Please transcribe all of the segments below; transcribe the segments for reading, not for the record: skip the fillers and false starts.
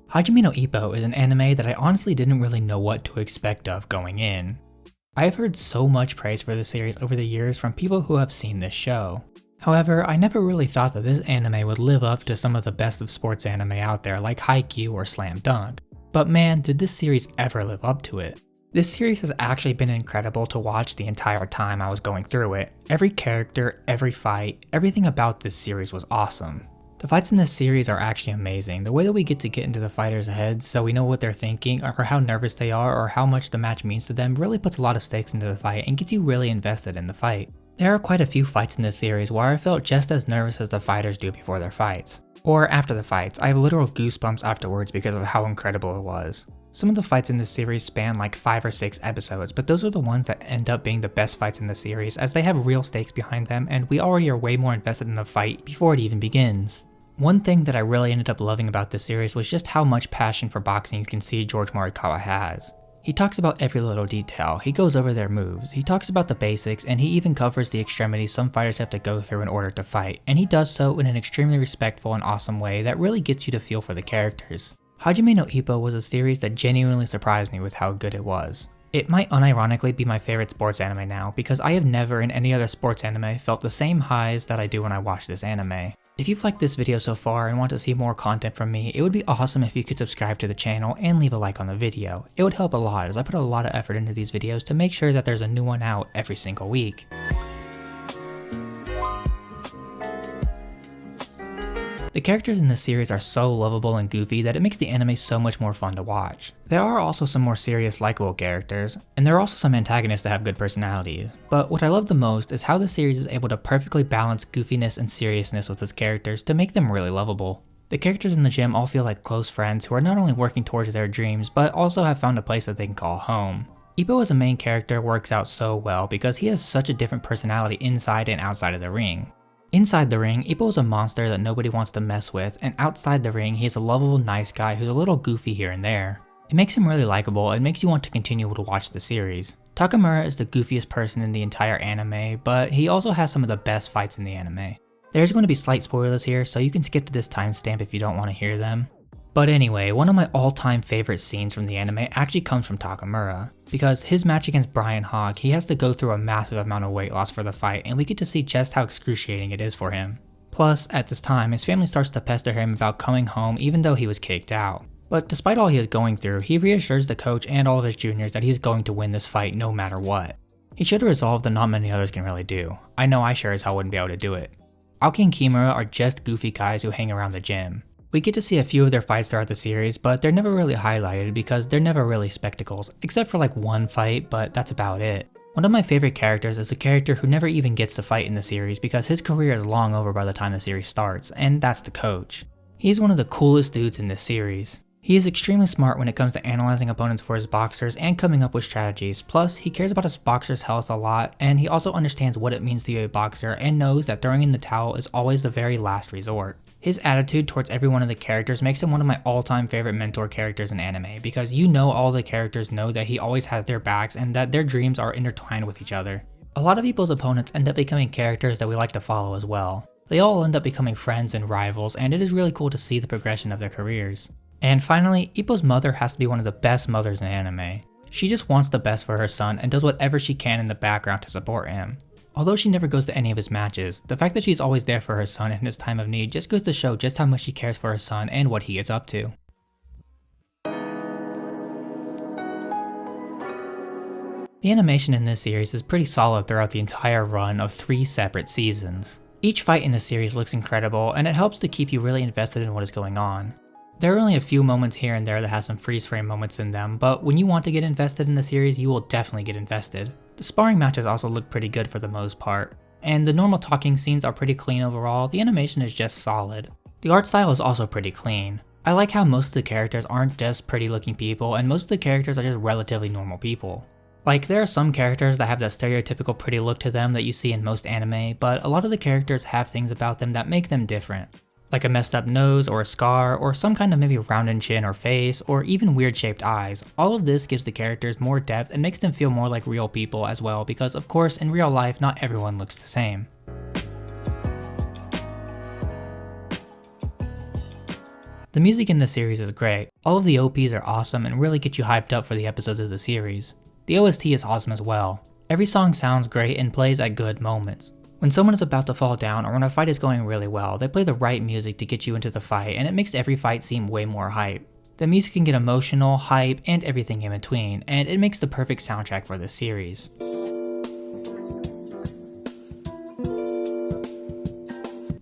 Hajime no Ippo is an anime that I honestly didn't really know what to expect of going in. I have heard so much praise for this series over the years from people who have seen this show. However, I never really thought that this anime would live up to some of the best of sports anime out there like Haikyuu or Slam Dunk. But man, did this series ever live up to it. This series has actually been incredible to watch the entire time I was going through it. Every character, every fight, everything about this series was awesome. The fights in this series are actually amazing. The way that we get to get into the fighters' heads so we know what they're thinking or how nervous they are or how much the match means to them really puts a lot of stakes into the fight and gets you really invested in the fight. There are quite a few fights in this series where I felt just as nervous as the fighters do before their fights. Or after the fights, I have literal goosebumps afterwards because of how incredible it was. Some of the fights in this series span like 5 or 6 episodes, but those are the ones that end up being the best fights in the series as they have real stakes behind them and we already are way more invested in the fight before it even begins. One thing that I really ended up loving about this series was just how much passion for boxing you can see George Morikawa has. He talks about every little detail, he goes over their moves, he talks about the basics, and he even covers the extremities some fighters have to go through in order to fight, and he does so in an extremely respectful and awesome way that really gets you to feel for the characters. Hajime no Ippo was a series that genuinely surprised me with how good it was. It might unironically be my favorite sports anime now because I have never in any other sports anime felt the same highs that I do when I watch this anime. If you've liked this video so far and want to see more content from me, it would be awesome if you could subscribe to the channel and leave a like on the video. It would help a lot as I put a lot of effort into these videos to make sure that there's a new one out every single week. The characters in this series are so lovable and goofy that it makes the anime so much more fun to watch. There are also some more serious, likable characters, and there are also some antagonists that have good personalities. But what I love the most is how the series is able to perfectly balance goofiness and seriousness with its characters to make them really lovable. The characters in the gym all feel like close friends who are not only working towards their dreams, but also have found a place that they can call home. Ippo as a main character works out so well because he has such a different personality inside and outside of the ring. Inside the ring, Ippo is a monster that nobody wants to mess with, and outside the ring, he's a lovable, nice guy who's a little goofy here and there. It makes him really likable and makes you want to continue to watch the series. Takamura is the goofiest person in the entire anime, but he also has some of the best fights in the anime. There's going to be slight spoilers here, so you can skip to this timestamp if you don't want to hear them. But anyway, one of my all-time favorite scenes from the anime actually comes from Takamura. Because his match against Brian Hogg, he has to go through a massive amount of weight loss for the fight, and we get to see just how excruciating it is for him. Plus, at this time, his family starts to pester him about coming home even though he was kicked out. But despite all he is going through, he reassures the coach and all of his juniors that he's going to win this fight no matter what. He showed a resolve that not many others can really do. I know I sure as hell wouldn't be able to do it. Aoki and Kimura are just goofy guys who hang around the gym. We get to see a few of their fights throughout the series, but they're never really highlighted because they're never really spectacles, except for like one fight, but that's about it. One of my favorite characters is a character who never even gets to fight in the series because his career is long over by the time the series starts, and that's the coach. He's one of the coolest dudes in this series. He is extremely smart when it comes to analyzing opponents for his boxers and coming up with strategies, plus he cares about his boxer's health a lot, and he also understands what it means to be a boxer and knows that throwing in the towel is always the very last resort. His attitude towards every one of the characters makes him one of my all-time favorite mentor characters in anime because you know all the characters know that he always has their backs and that their dreams are intertwined with each other. A lot of Ippo's opponents end up becoming characters that we like to follow as well. They all end up becoming friends and rivals, and it is really cool to see the progression of their careers. And finally, Ippo's mother has to be one of the best mothers in anime. She just wants the best for her son and does whatever she can in the background to support him. Although she never goes to any of his matches, the fact that she's always there for her son in his time of need just goes to show just how much she cares for her son and what he gets up to. The animation in this series is pretty solid throughout the entire run of 3 separate seasons. Each fight in the series looks incredible, and it helps to keep you really invested in what is going on. There are only a few moments here and there that have some freeze frame moments in them, but when you want to get invested in the series, you will definitely get invested. The sparring matches also look pretty good for the most part, and the normal talking scenes are pretty clean overall. The animation is just solid. The art style is also pretty clean. I like how most of the characters aren't just pretty looking people, and most of the characters are just relatively normal people. Like, there are some characters that have that stereotypical pretty look to them that you see in most anime, but a lot of the characters have things about them that make them different. Like a messed up nose or a scar or some kind of maybe rounded chin or face or even weird shaped eyes. All of this gives the characters more depth and makes them feel more like real people as well because of course in real life not everyone looks the same. The music in the series is great. All of the OPs are awesome and really get you hyped up for the episodes of the series. The OST is awesome as well. Every song sounds great and plays at good moments. When someone is about to fall down or when a fight is going really well, they play the right music to get you into the fight, and it makes every fight seem way more hype. The music can get emotional, hype, and everything in between, and it makes the perfect soundtrack for the series.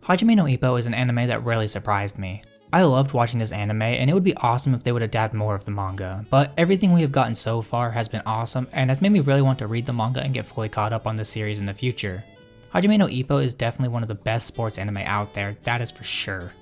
Hajime no Ippo is an anime that really surprised me. I loved watching this anime, and it would be awesome if they would adapt more of the manga, but everything we have gotten so far has been awesome and has made me really want to read the manga and get fully caught up on the series in the future. Hajime no Ippo is definitely one of the best sports anime out there, that is for sure.